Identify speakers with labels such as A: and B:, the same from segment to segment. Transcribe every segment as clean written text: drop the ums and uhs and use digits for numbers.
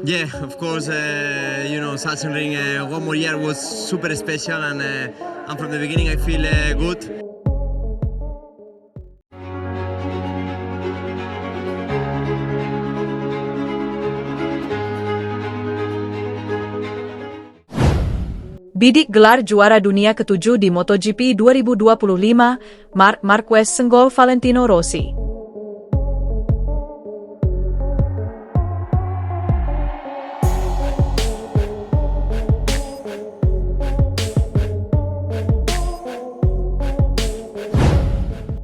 A: Yeah, of course, Sachsenring one more year was super special, and from the beginning I feel good.
B: Bidik gelar juara dunia ke-7 di MotoGP 2025, Marc Marquez senggol Valentino Rossi.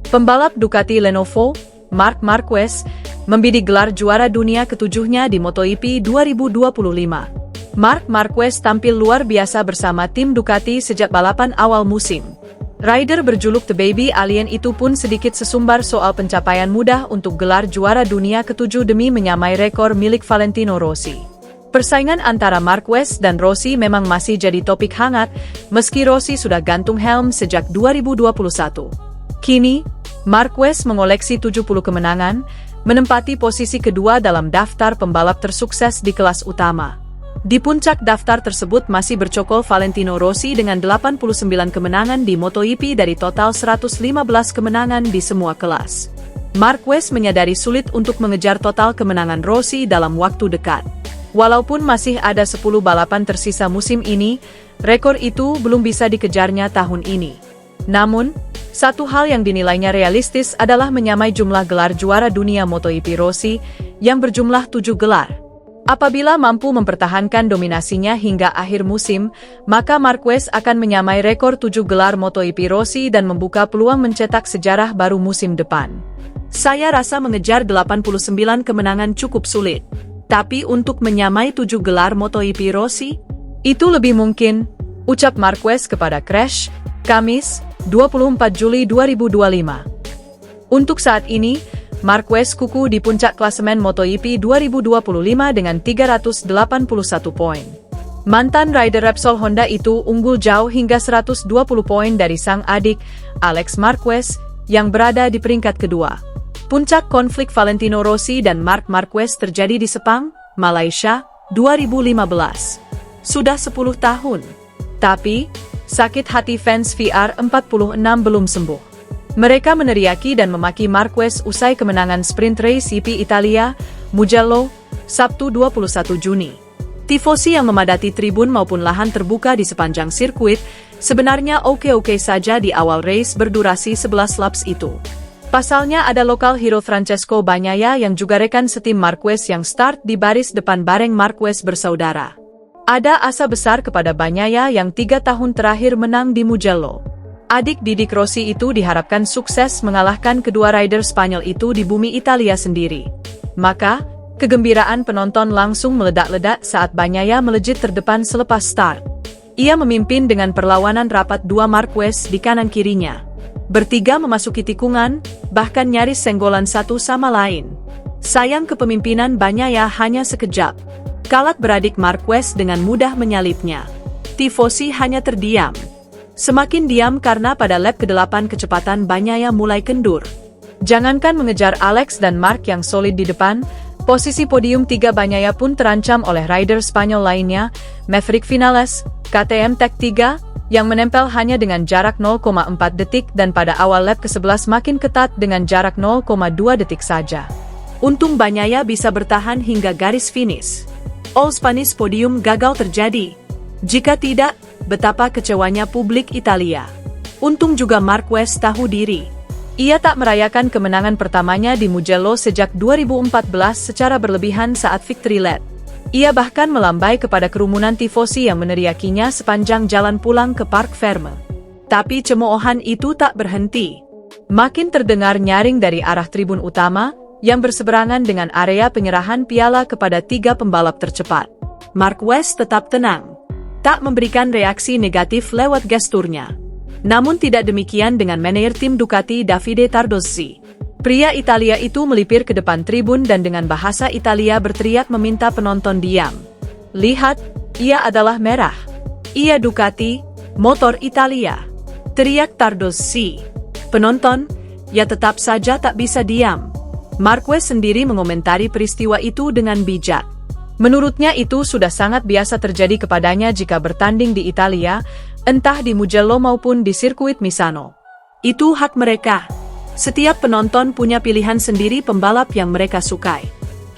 B: Pembalap Ducati Lenovo, Marc Marquez, membidik gelar juara dunia ke-7-nya di MotoGP 2025. Marc Marquez tampil luar biasa bersama tim Ducati sejak balapan awal musim. Rider berjuluk The Baby Alien itu pun sedikit sesumbar soal pencapaian mudah untuk gelar juara dunia ke-7 demi menyamai rekor milik Valentino Rossi. Persaingan antara Marquez dan Rossi memang masih jadi topik hangat, meski Rossi sudah gantung helm sejak 2021. Kini, Marquez mengoleksi 70 kemenangan, menempati posisi kedua dalam daftar pembalap tersukses di kelas utama. Di puncak daftar tersebut masih bercokol Valentino Rossi dengan 89 kemenangan di MotoGP dari total 115 kemenangan di semua kelas. Marquez menyadari sulit untuk mengejar total kemenangan Rossi dalam waktu dekat. Walaupun masih ada 10 balapan tersisa musim ini, rekor itu belum bisa dikejarnya tahun ini. Namun, satu hal yang dinilainya realistis adalah menyamai jumlah gelar juara dunia MotoGP Rossi yang berjumlah 7 gelar. Apabila mampu mempertahankan dominasinya hingga akhir musim, maka Marquez akan menyamai rekor 7 gelar MotoGP Rossi dan membuka peluang mencetak sejarah baru musim depan. Saya rasa mengejar 89 kemenangan cukup sulit. Tapi untuk menyamai 7 gelar MotoGP Rossi, itu lebih mungkin, ucap Marquez kepada Crash, Kamis, 24 Juli 2025. Untuk saat ini, Marquez kukuh di puncak klasemen MotoGP 2025 dengan 381 poin. Mantan rider Repsol Honda itu unggul jauh hingga 120 poin dari sang adik, Alex Marquez, yang berada di peringkat kedua. Puncak konflik Valentino Rossi dan Marc Marquez terjadi di Sepang, Malaysia, 2015. Sudah 10 tahun. Tapi, sakit hati fans VR46 belum sembuh. Mereka meneriaki dan memaki Marquez usai kemenangan sprint race GP Italia, Mugello, Sabtu 21 Juni. Tifosi yang memadati tribun maupun lahan terbuka di sepanjang sirkuit sebenarnya oke-oke saja di awal race berdurasi 11 laps itu. Pasalnya ada lokal hero Francesco Bagnaia yang juga rekan setim Marquez yang start di baris depan bareng Marquez bersaudara. Ada asa besar kepada Bagnaia yang 3 tahun terakhir menang di Mugello. Adik didik Rossi itu diharapkan sukses mengalahkan kedua rider Spanyol itu di bumi Italia sendiri. Maka, kegembiraan penonton langsung meledak-ledak saat Bagnaia melejit terdepan selepas start. Ia memimpin dengan perlawanan rapat dua Marquez di kanan kirinya. Bertiga memasuki tikungan, bahkan nyaris senggolan satu sama lain. Sayang kepemimpinan Bagnaia hanya sekejap. Kalat beradik Marquez dengan mudah menyalipnya. Tifosi hanya terdiam. Semakin diam karena pada lap ke-8 kecepatan Bagnaia mulai kendur. Jangankan mengejar Alex dan Marc yang solid di depan, posisi podium 3 Bagnaia pun terancam oleh rider Spanyol lainnya, Maverick Vinales, KTM Tech 3, yang menempel hanya dengan jarak 0,4 detik dan pada awal lap ke-11 makin ketat dengan jarak 0,2 detik saja. Untung Bagnaia bisa bertahan hingga garis finish. All Spanish podium gagal terjadi. Jika tidak, betapa kecewanya publik Italia. Untung juga Marquez tahu diri. Ia tak merayakan kemenangan pertamanya di Mugello sejak 2014 secara berlebihan saat victory lap. Ia bahkan melambai kepada kerumunan tifosi yang meneriakinya sepanjang jalan pulang ke Parc Ferme. Tapi cemoohan itu tak berhenti. Makin terdengar nyaring dari arah tribun utama, yang berseberangan dengan area penyerahan piala kepada 3 pembalap tercepat. Marquez tetap tenang. Tak memberikan reaksi negatif lewat gesturnya. Namun tidak demikian dengan manajer tim Ducati Davide Tardozzi. Pria Italia itu melipir ke depan tribun dan dengan bahasa Italia berteriak meminta penonton diam. Lihat, ia adalah merah. Ia Ducati, motor Italia. Teriak Tardozzi. Penonton, ya tetap saja tak bisa diam. Marquez sendiri mengomentari peristiwa itu dengan bijak. Menurutnya itu sudah sangat biasa terjadi kepadanya jika bertanding di Italia, entah di Mugello maupun di sirkuit Misano. Itu hak mereka. Setiap penonton punya pilihan sendiri pembalap yang mereka sukai.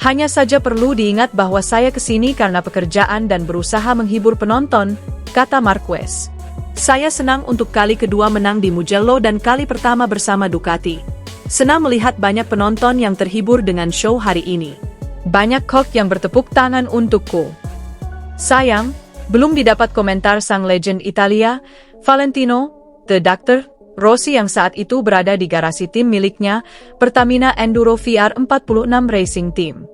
B: Hanya saja perlu diingat bahwa saya kesini karena pekerjaan dan berusaha menghibur penonton, kata Marquez. Saya senang untuk kali kedua menang di Mugello dan kali pertama bersama Ducati. Senang melihat banyak penonton yang terhibur dengan show hari ini. Banyak kok yang bertepuk tangan untukku. Sayang, belum didapat komentar sang legend Italia, Valentino, The Doctor, Rossi yang saat itu berada di garasi tim miliknya, Pertamina Enduro VR46 Racing Team.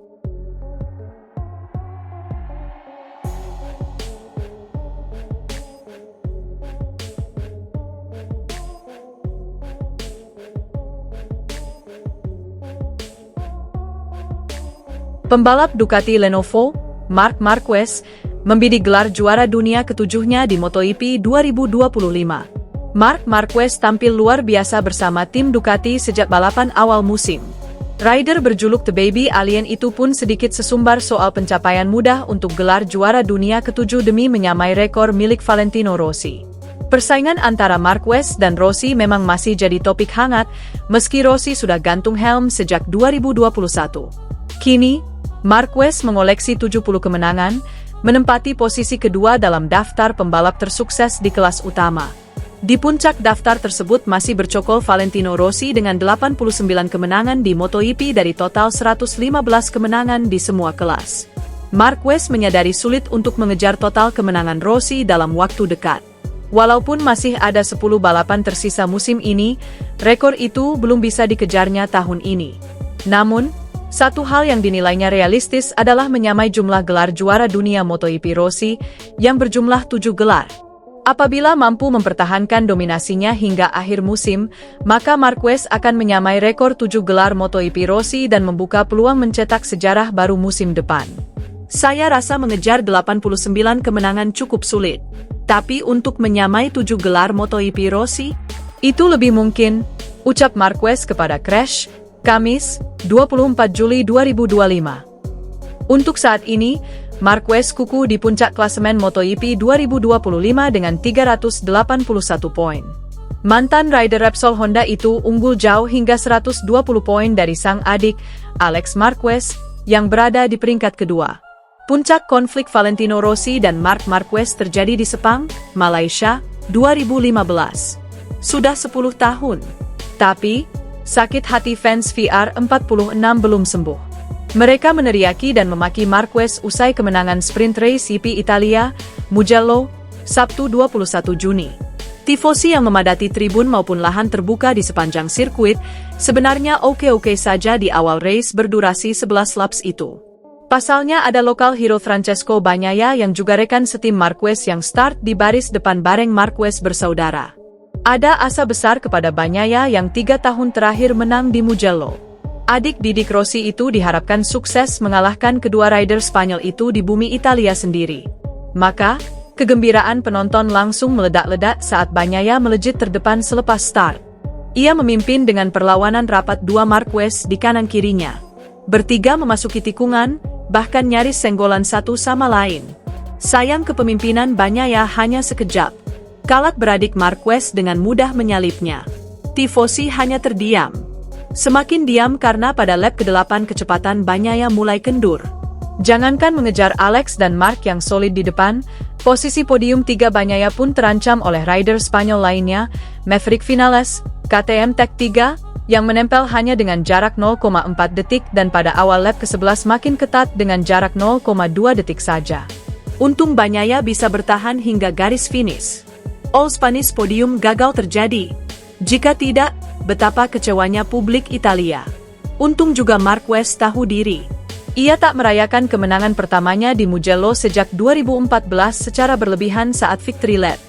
B: Pembalap Ducati Lenovo, Marc Marquez, membidik gelar juara dunia ketujuhnya di MotoGP 2025. Marc Marquez tampil luar biasa bersama tim Ducati sejak balapan awal musim. Rider berjuluk The Baby Alien itu pun sedikit sesumbar soal pencapaian mudah untuk gelar juara dunia ketujuh demi menyamai rekor milik Valentino Rossi. Persaingan antara Marquez dan Rossi memang masih jadi topik hangat, meski Rossi sudah gantung helm sejak 2021. Kini, Marquez mengoleksi 70 kemenangan, menempati posisi kedua dalam daftar pembalap tersukses di kelas utama. Di puncak daftar tersebut masih bercokol Valentino Rossi dengan 89 kemenangan di MotoGP dari total 115 kemenangan di semua kelas. Marquez menyadari sulit untuk mengejar total kemenangan Rossi dalam waktu dekat. Walaupun masih ada 10 balapan tersisa musim ini, rekor itu belum bisa dikejarnya tahun ini. Namun, satu hal yang dinilainya realistis adalah menyamai jumlah gelar juara dunia MotoGP Rossi yang berjumlah 7 gelar. Apabila mampu mempertahankan dominasinya hingga akhir musim, maka Marquez akan menyamai rekor 7 gelar MotoGP Rossi dan membuka peluang mencetak sejarah baru musim depan. Saya rasa mengejar 89 kemenangan cukup sulit. Tapi untuk menyamai 7 gelar MotoGP Rossi, itu lebih mungkin, ucap Marquez kepada Crash, Kamis, 24 Juli 2025. Untuk saat ini, Marquez kukuh di puncak klasemen MotoGP 2025 dengan 381 poin. Mantan rider Repsol Honda itu unggul jauh hingga 120 poin dari sang adik, Alex Marquez, yang berada di peringkat kedua. Puncak konflik Valentino Rossi dan Marc Marquez terjadi di Sepang, Malaysia, 2015. Sudah 10 tahun. Tapi, sakit hati fans VR46 belum sembuh. Mereka meneriaki dan memaki Marquez usai kemenangan sprint race GP Italia, Mugello, Sabtu 21 Juni. Tifosi yang memadati tribun maupun lahan terbuka di sepanjang sirkuit sebenarnya oke-oke saja di awal race berdurasi 11 laps itu. Pasalnya ada lokal hero Francesco Bagnaia yang juga rekan setim Marquez yang start di baris depan bareng Marquez bersaudara. Ada asa besar kepada Bagnaia yang 3 tahun terakhir menang di Mugello. Adik didik Rossi itu diharapkan sukses mengalahkan kedua rider Spanyol itu di bumi Italia sendiri. Maka, kegembiraan penonton langsung meledak-ledak saat Bagnaia melejit terdepan selepas start. Ia memimpin dengan perlawanan rapat 2 Marquez di kanan kirinya. Bertiga memasuki tikungan, bahkan nyaris senggolan satu sama lain. Sayang kepemimpinan Bagnaia hanya sekejap. Kalat beradik Marquez dengan mudah menyalipnya. Tifosi hanya terdiam. Semakin diam karena pada lap ke-8 kecepatan Bagnaia mulai kendur. Jangankan mengejar Alex dan Marc yang solid di depan, posisi podium 3 Bagnaia pun terancam oleh rider Spanyol lainnya, Maverick Vinales, KTM Tech 3, yang menempel hanya dengan jarak 0,4 detik dan pada awal lap ke-11 makin ketat dengan jarak 0,2 detik saja. Untung Bagnaia bisa bertahan hingga garis finish. All Spanish podium gagal terjadi. Jika tidak, betapa kecewanya publik Italia. Untung juga Marquez tahu diri. Ia tak merayakan kemenangan pertamanya di Mugello sejak 2014 secara berlebihan saat victory lap.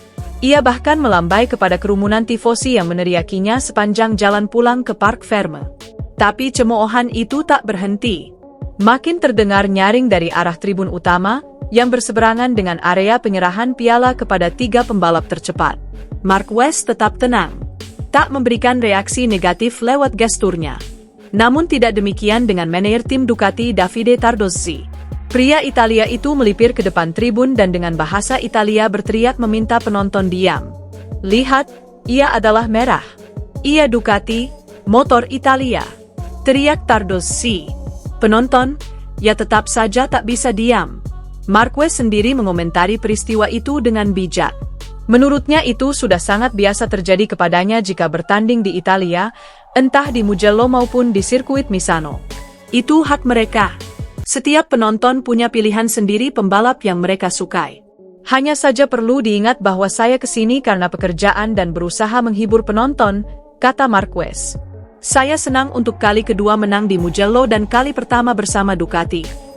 B: Ia bahkan melambai kepada kerumunan tifosi yang meneriakinya sepanjang jalan pulang ke Parc Ferme. Tapi cemoohan itu tak berhenti. Makin terdengar nyaring dari arah tribun utama, yang berseberangan dengan area penyerahan piala kepada 3 pembalap tercepat. Marquez tetap tenang. Tak memberikan reaksi negatif lewat gesturnya. Namun tidak demikian dengan manajer tim Ducati Davide Tardozzi. Pria Italia itu melipir ke depan tribun dan dengan bahasa Italia berteriak meminta penonton diam. Lihat, ia adalah merah. Ia Ducati, motor Italia. Teriak Tardozzi. Penonton, ya tetap saja tak bisa diam. Marquez sendiri mengomentari peristiwa itu dengan bijak. Menurutnya itu sudah sangat biasa terjadi kepadanya jika bertanding di Italia, entah di Mugello maupun di sirkuit Misano. Itu hak mereka. Setiap penonton punya pilihan sendiri pembalap yang mereka sukai. Hanya saja perlu diingat bahwa saya kesini karena pekerjaan dan berusaha menghibur penonton, kata Marquez. Saya senang untuk kali kedua menang di Mugello dan kali pertama bersama Ducati.